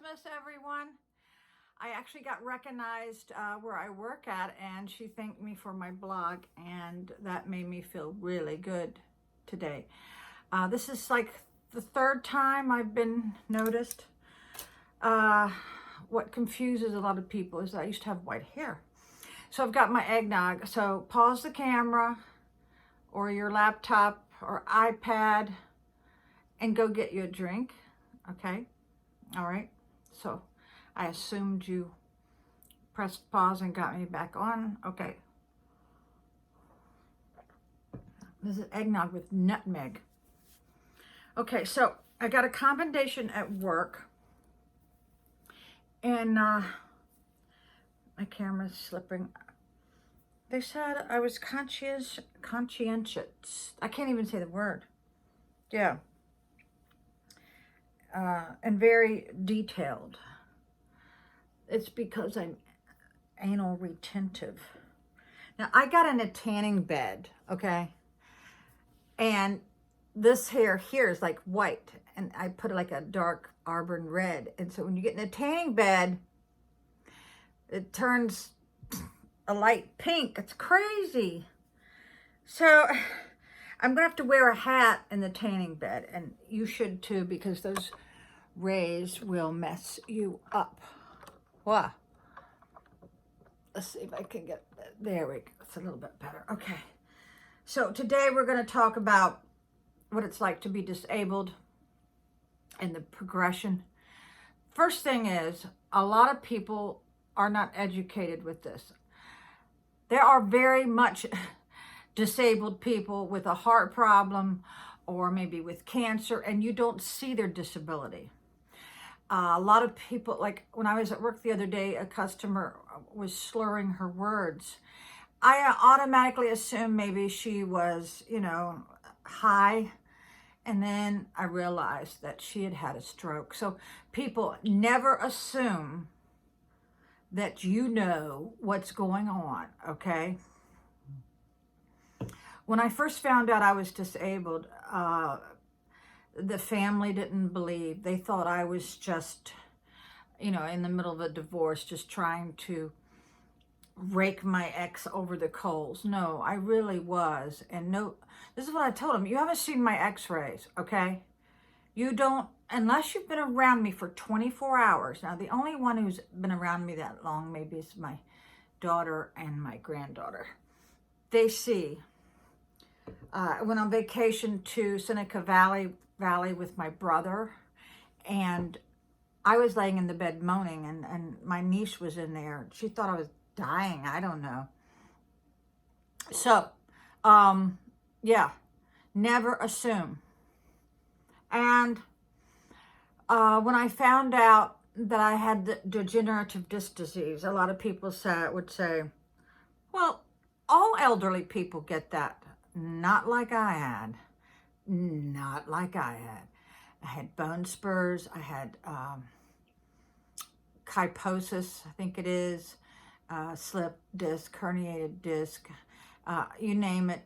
Christmas, everyone. I actually got recognized where I work at, and she thanked me for my blog, and that made me feel really good today. This is like the third time I've been noticed. What confuses a lot of people is that I used to have white hair. So I've got my eggnog. So pause the camera or your laptop or iPad and go get you a drink. Okay? All right. So I assumed you pressed pause and got me back on. Okay. This is eggnog with nutmeg. Okay, so I got a commendation at work, and my camera's slipping. They said I was conscientious. I can't even say the word. Yeah. And very detailed. It's because I'm anal retentive. Now, I got in a tanning bed, okay? And this hair here is like white, and I put like a dark auburn red. And so when you get in a tanning bed, it turns a light pink. It's crazy. So I'm gonna have to wear a hat in the tanning bed, and you should too, because those rays will mess you up. Wow. Let's see if I can get, there we go. It's a little bit better. Okay. So today we're going to talk about what it's like to be disabled and the progression. First thing is, a lot of people are not educated with this. There are very much disabled people with a heart problem or maybe with cancer, and you don't see their disability. A lot of people, like when I was at work the other day, a customer was slurring her words. I automatically assumed maybe she was, high. And then I realized that she had had a stroke. So people never assume that you know what's going on, okay? When I first found out I was disabled, the family didn't believe. They thought I was just, in the middle of a divorce, just trying to rake my ex over the coals. No, I really was. And no, this is what I told him. You haven't seen my x-rays, okay? You don't, unless you've been around me for 24 hours. Now, the only one who's been around me that long maybe is my daughter and my granddaughter. They see. I went on vacation to Seneca Valley with my brother, and I was laying in the bed moaning, and my niece was in there. She thought I was dying. I don't know. So, yeah, never assume. And when I found out that I had the degenerative disc disease, a lot of people would say, well, all elderly people get that. Not like I had. Not like I had. I had bone spurs. I had kyphosis, I think it is, slip disc, herniated disc, you name it.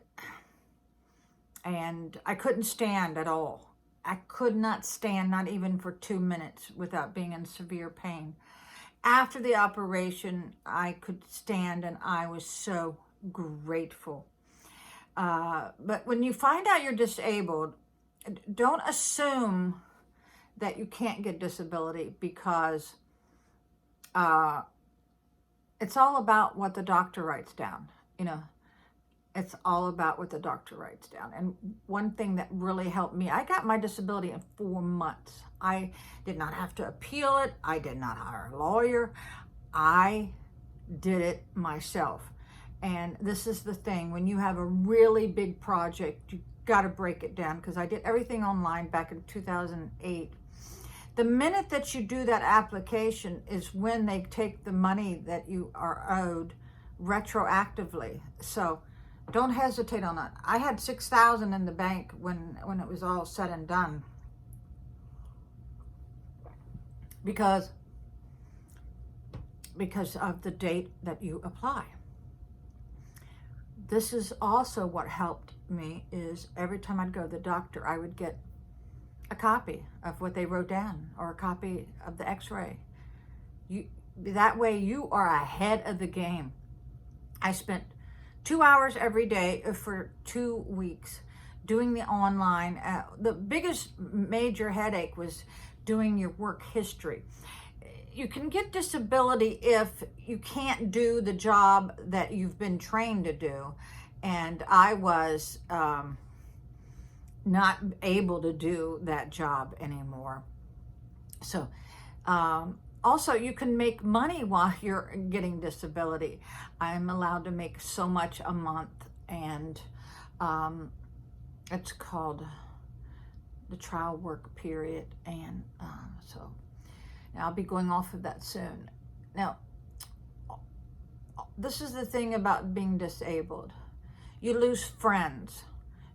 And I couldn't stand at all. I could not stand, not even for 2 minutes, without being in severe pain. After the operation, I could stand, and I was so grateful. But when you find out you're disabled, don't assume that you can't get disability, because it's all about what the doctor writes down. It's all about what the doctor writes down. And one thing that really helped me, I got my disability in 4 months. I did not have to appeal it. I did not hire a lawyer. I did it myself. And this is the thing, when you have a really big project, you got to break it down, because I did everything online back in 2008. The minute that you do that application is when they take the money that you are owed retroactively. So don't hesitate on that. I had $6,000 in the bank when it was all said and done, because of the date that you apply. This is also what helped me, is every time I'd go to the doctor, I would get a copy of what they wrote down or a copy of the x-ray. That way you are ahead of the game. I spent 2 hours every day for 2 weeks doing the online. The biggest major headache was doing your work history. You can get disability if you can't do the job that you've been trained to do. And I was not able to do that job anymore. So also, you can make money while you're getting disability. I'm allowed to make so much a month, and it's called the trial work period. And so I'll be going off of that soon. Now, this is the thing about being disabled. You lose friends.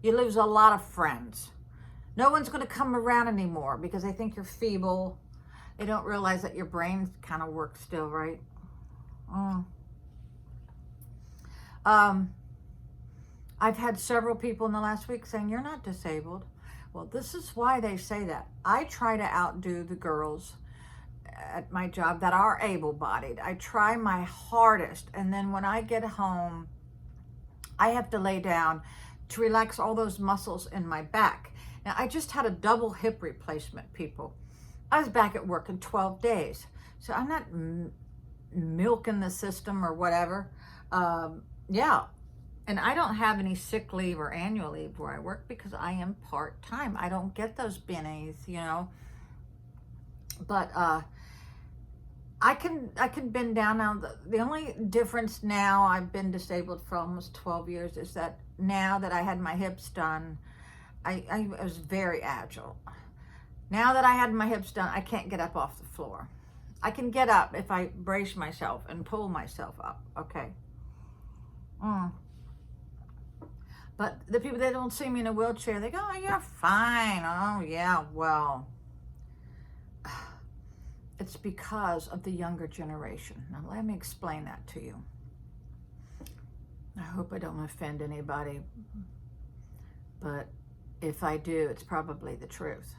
You lose a lot of friends. No one's going to come around anymore because they think you're feeble. They don't realize that your brain kind of works still, right? I've had several people in the last week saying, you're not disabled. Well, this is why they say that. I try to outdo the girls at my job that are able-bodied. I try my hardest. And then when I get home, I have to lay down to relax all those muscles in my back. Now, I just had a double hip replacement, people. I was back at work in 12 days. So I'm not milking the system or whatever. Yeah. And I don't have any sick leave or annual leave where I work because I am part-time. I don't get those bennies, you know. But I can bend down now. The only difference now, I've been disabled for almost 12 years, is that now that I had my hips done, I was very agile. Now that I had my hips done, I can't get up off the floor. I can get up if I brace myself and pull myself up, okay? But the people that don't see me in a wheelchair, they go, oh, you're fine. Oh, yeah, well, it's because of the younger generation. Now, let me explain that to you. I hope I don't offend anybody, but if I do, it's probably the truth.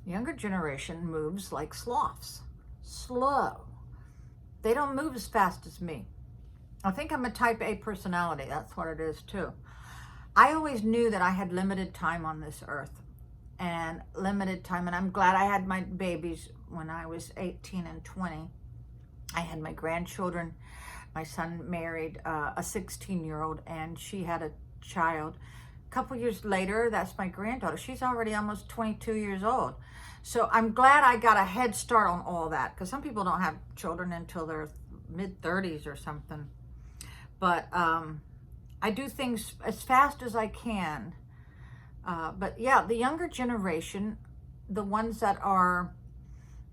Younger generation moves like sloths, slow. They don't move as fast as me. I think I'm a type A personality. That's what it is too. I always knew that I had limited time on this earth and limited time. And I'm glad I had my babies when I was 18 and 20. I had my grandchildren. My son married a 16-year-old and she had a child. A couple years later, that's my granddaughter. She's already almost 22 years old. So I'm glad I got a head start on all that, because some people don't have children until their mid-30s or something. But I do things as fast as I can. But yeah, the younger generation, the ones that are,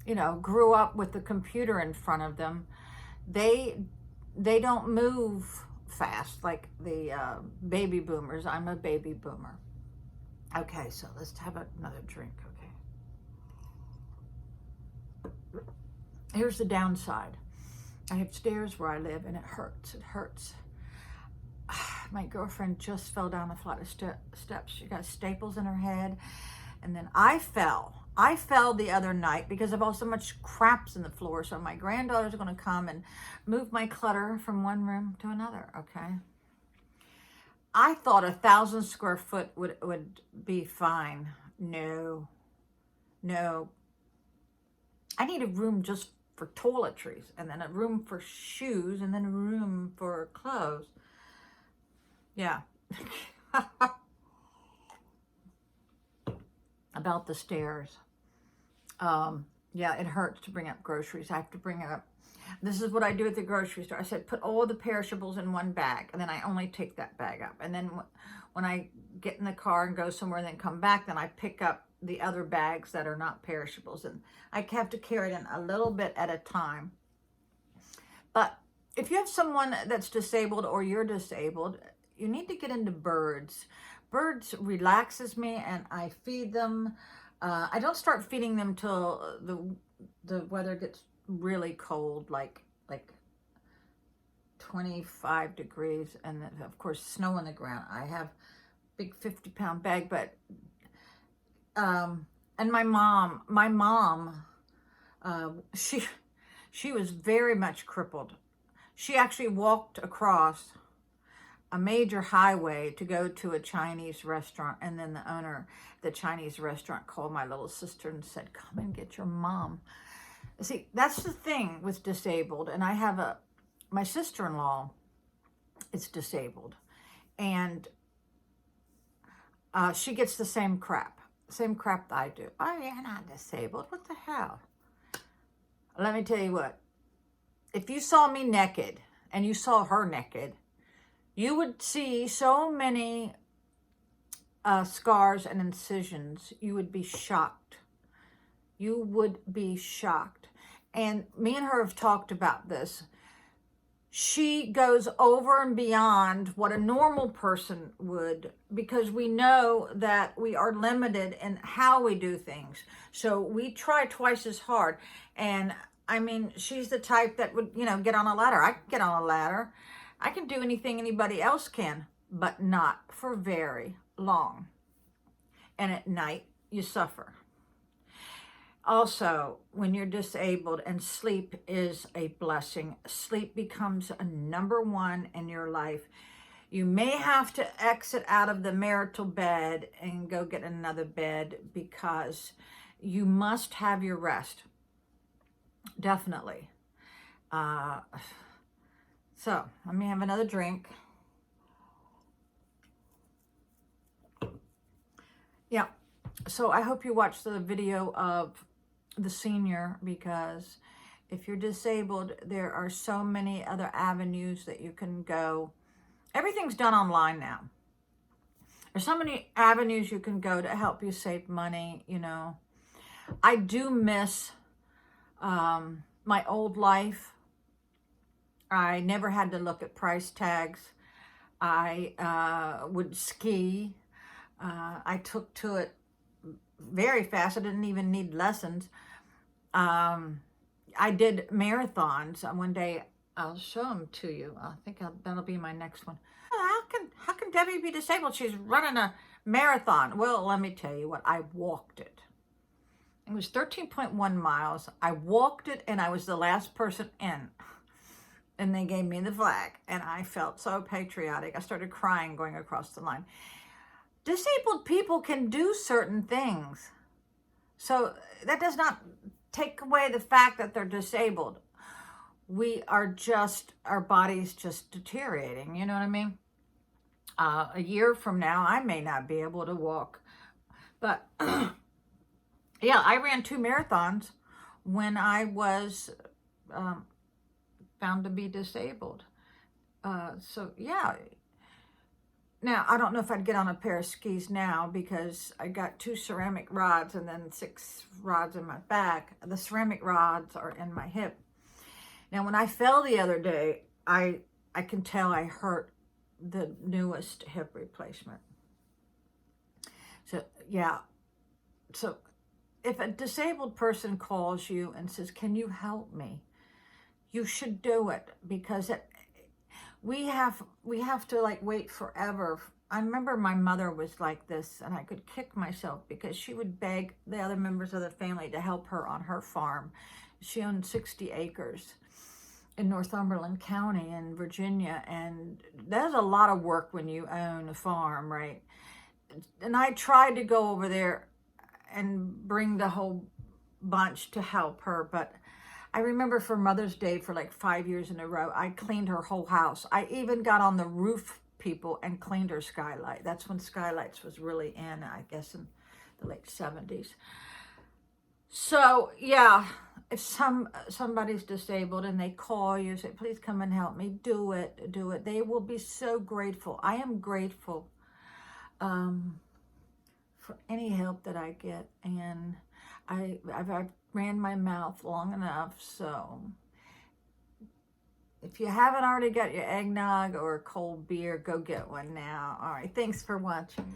you know, grew up with the computer in front of them, they don't move fast like the baby boomers. I'm a baby boomer. Okay, so let's have another drink, okay? Here's the downside. I have stairs where I live and it hurts. It hurts. My girlfriend just fell down a flight of steps. She got staples in her head. And then I fell. I fell the other night because of all so much craps in the floor. So my granddaughter's going to come and move my clutter from one room to another, okay? I thought 1,000 square foot would be fine. No. I need a room just for toiletries, and then a room for shoes, and then a room for clothes. Yeah. About the stairs. Yeah, it hurts to bring up groceries. I have to bring it up. This is what I do at the grocery store. I said, put all the perishables in one bag, and then I only take that bag up. And then when I get in the car and go somewhere and then come back, then I pick up the other bags that are not perishables. And I have to carry it in a little bit at a time. But if you have someone that's disabled or you're disabled, you need to get into birds. Birds relaxes me, and I feed them. I don't start feeding them till the weather gets really cold, like 25 degrees, and of course snow on the ground. I have a big 50-pound bag, but And my mom, she was very much crippled. She actually walked across a major highway to go to a Chinese restaurant, and then the owner of the Chinese restaurant called my little sister and said, come and get your mom. See, that's the thing with disabled. And I have my sister-in-law is disabled, and she gets the same crap that I do. Oh, you're not disabled. What the hell? Let me tell you what. If you saw me naked and you saw her naked, you would see so many scars and incisions. You would be shocked. You would be shocked. And me and her have talked about this. She goes over and beyond what a normal person would, because we know that we are limited in how we do things. So we try twice as hard. And I mean, she's the type that would, get on a ladder. I can get on a ladder. I can do anything anybody else can, but not for very long. And at night, you suffer. Also, when you're disabled, and sleep is a blessing, sleep becomes a number one in your life. You may have to exit out of the marital bed and go get another bed, because you must have your rest. Definitely. So, let me have another drink. Yeah. So, I hope you watched the video of the senior, because if you're disabled, there are so many other avenues that you can go. Everything's done online now. There's so many avenues you can go to help you save money. I do miss my old life. I never had to look at price tags. I would ski. I took to it very fast. I didn't even need lessons. I did marathons. One day I'll show them to you. I think that'll be my next one. How can Debbie be disabled? She's running a marathon. Well, let me tell you what. I walked it. It was 13.1 miles. I walked it, and I was the last person in. And they gave me the flag, and I felt so patriotic. I started crying going across the line. Disabled people can do certain things. So that does not take away the fact that they're disabled. Our body's just deteriorating. You know what I mean? A year from now, I may not be able to walk. But yeah, I ran 2 marathons when I was found to be disabled. So yeah. Now, I don't know if I'd get on a pair of skis now, because I got 2 ceramic rods and then 6 rods in my back. The ceramic rods are in my hip. Now, when I fell the other day, I can tell I hurt the newest hip replacement. So, yeah. So, if a disabled person calls you and says, can you help me? You should do it, because we have to wait forever. I remember my mother was like this, and I could kick myself because she would beg the other members of the family to help her on her farm. She owned 60 acres in Northumberland County in Virginia, and that's a lot of work when you own a farm, right? And I tried to go over there and bring the whole bunch to help her, but I remember for Mother's Day for 5 years in a row, I cleaned her whole house. I even got on the roof, people, and cleaned her skylight. That's when skylights was really in, I guess, in the late 70s. So, yeah, if somebody's disabled and they call you, say, please come and help me, do it. They will be so grateful. I am grateful for any help that I get, and I've ran my mouth long enough. So if you haven't already got your eggnog or a cold beer, go get one now. All right, thanks for watching.